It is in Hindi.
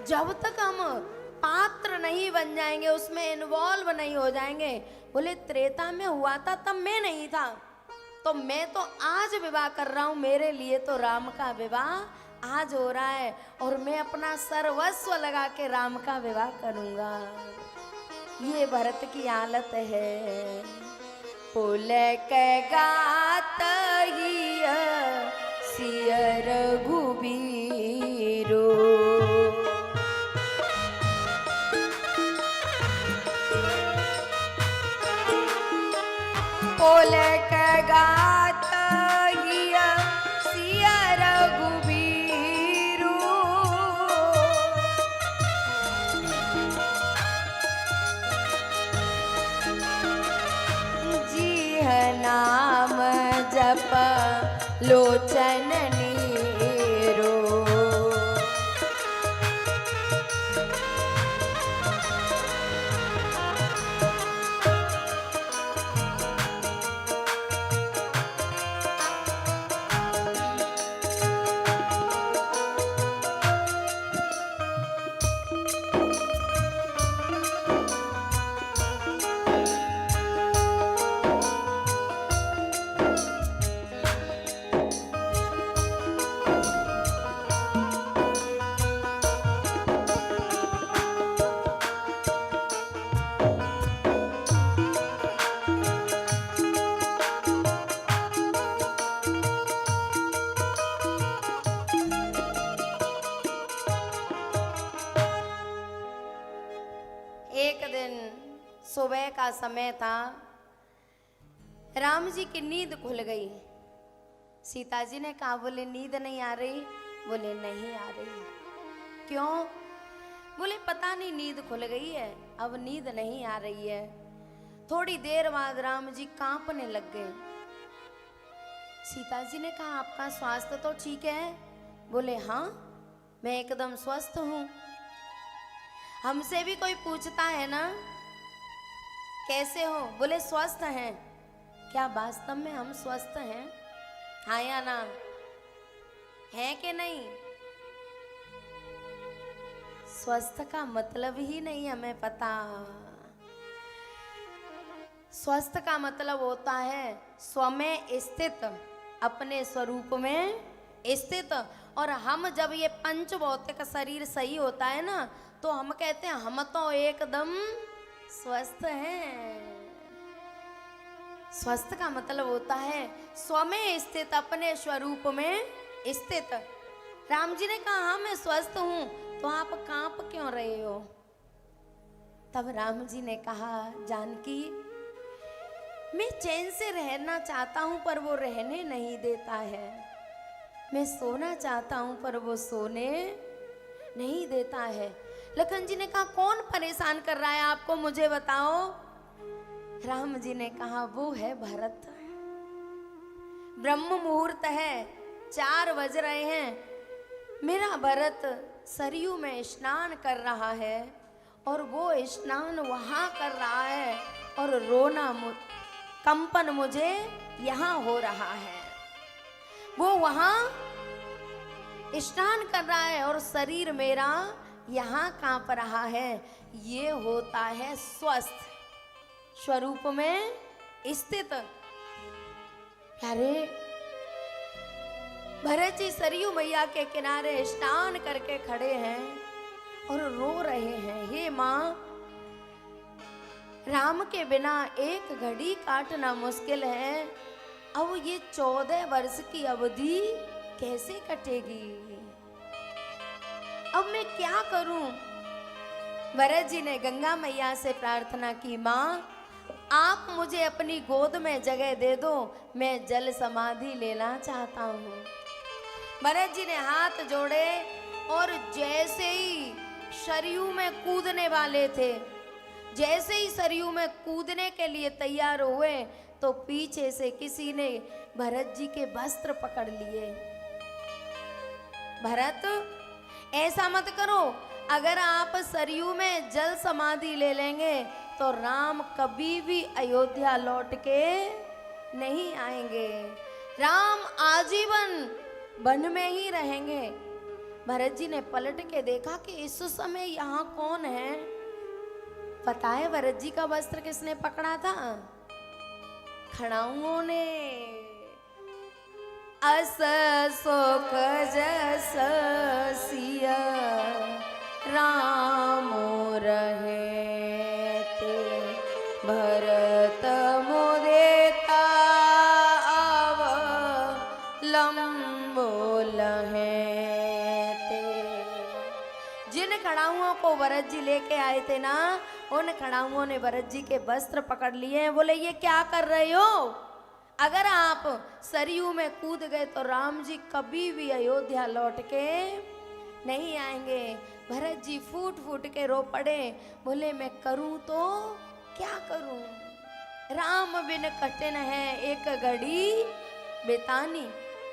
जब तक हम पात्र नहीं बन जाएंगे, उसमें इन्वॉल्व नहीं हो जाएंगे। बोले त्रेता में हुआ था तब मैं नहीं था, तो मैं तो आज विवाह कर रहा हूं, मेरे लिए तो राम का विवाह आज हो रहा है और मैं अपना सर्वस्व लगा के राम का विवाह करूंगा। ये भरत की हालत है। पुलक गात हिय सिय रघुबीरो, पुलक गात हिय सिय रघुबीरो, जीह नाम जप लोचन नीरो। एक दिन सुबह का समय था, राम जी की नींद खुल गई। सीता जी ने कहा, बोले नींद नहीं आ रही? बोले नहीं आ रही। क्यों? बोले पता नहीं, नींद खुल गई है, अब नींद नहीं आ रही है। थोड़ी देर बाद राम जी कांपने लग गए। सीता जी ने कहा, आपका स्वास्थ्य तो ठीक है? बोले हाँ, मैं एकदम स्वस्थ हूं। हमसे भी कोई पूछता है ना कैसे हो, बोले स्वस्थ हैं। क्या वास्तव में हम स्वस्थ हैं? हाँ या ना? है कि नहीं? स्वस्थ का मतलब ही नहीं हमें पता। स्वस्थ का मतलब होता है स्व में स्थित, अपने स्वरूप में स्थित। और हम जब ये पंच भौतिक शरीर सही होता है ना, तो हम कहते हैं हम तो एकदम स्वस्थ हैं। स्वस्थ का मतलब होता है स्व में स्थित, अपने स्वरूप में स्थित। राम जी ने कहा, हाँ मैं स्वस्थ हूं, तो आप कांप क्यों रहे हो? तब राम जी ने कहा, जानकी मैं चैन से रहना चाहता हूं पर वो रहने नहीं देता है। मैं सोना चाहता हूं पर वो सोने नहीं देता है। लखन जी ने कहा, कौन परेशान कर रहा है आपको, मुझे बताओ। राम जी ने कहा, वो है भरत। ब्रह्म मुहूर्त है, 4 बज रहे हैं, मेरा भरत सरयू में स्नान कर रहा है और वो स्नान वहां कर रहा है और रोना कंपन मुझे यहां हो रहा है। वो वहां स्नान कर रहा है और शरीर मेरा यहां कांप रहा है। ये होता है स्वस्थ, स्वरूप में स्थित। अरे भरत जी सरयू मैया के किनारे स्नान करके खड़े हैं और रो रहे हैं, हे माँ, राम के बिना एक घड़ी काटना मुश्किल है। अब ये 14 वर्ष की अवधि कैसे कटेगी? अब मैं क्या करूं? भरत जी ने गंगा मैया से प्रार्थना की, माँ आप मुझे अपनी गोद में जगह दे दो, मैं जल समाधि लेना चाहता हूँ। भरत जी ने हाथ जोड़े और जैसे ही सरयू में कूदने वाले थे, जैसे ही सरयू में कूदने के लिए तैयार हुए, तो पीछे से किसी ने भरत जी के वस्त्र पकड़ लिए। भरत ऐसा मत करो, अगर आप सरयू में जल समाधि ले लेंगे तो राम कभी भी अयोध्या लौट के नहीं आएंगे, राम आजीवन वन में ही रहेंगे। भरत जी ने पलट के देखा कि इस समय यहाँ कौन है। पता है भरत जी का वस्त्र किसने पकड़ा था? खड़ाऊओं ने। अस शोक जस सिया राम रहे ते भरत मुदेता अव लंबो लहे ते। जिन खड़ाऊओं को भरत जी लेके आए थे ना, उन खड़ाऊओं ने भरत जी के वस्त्र पकड़ लिए हैं। बोले ये क्या कर रहे हो? अगर आप सरयू में कूद गए तो राम जी कभी भी अयोध्या लौट के नहीं आएंगे। भरत जी फूट फूट के रो पड़े। बोले मैं करूं तो क्या करूं? राम बिन कठिन है एक घड़ी बेतानी।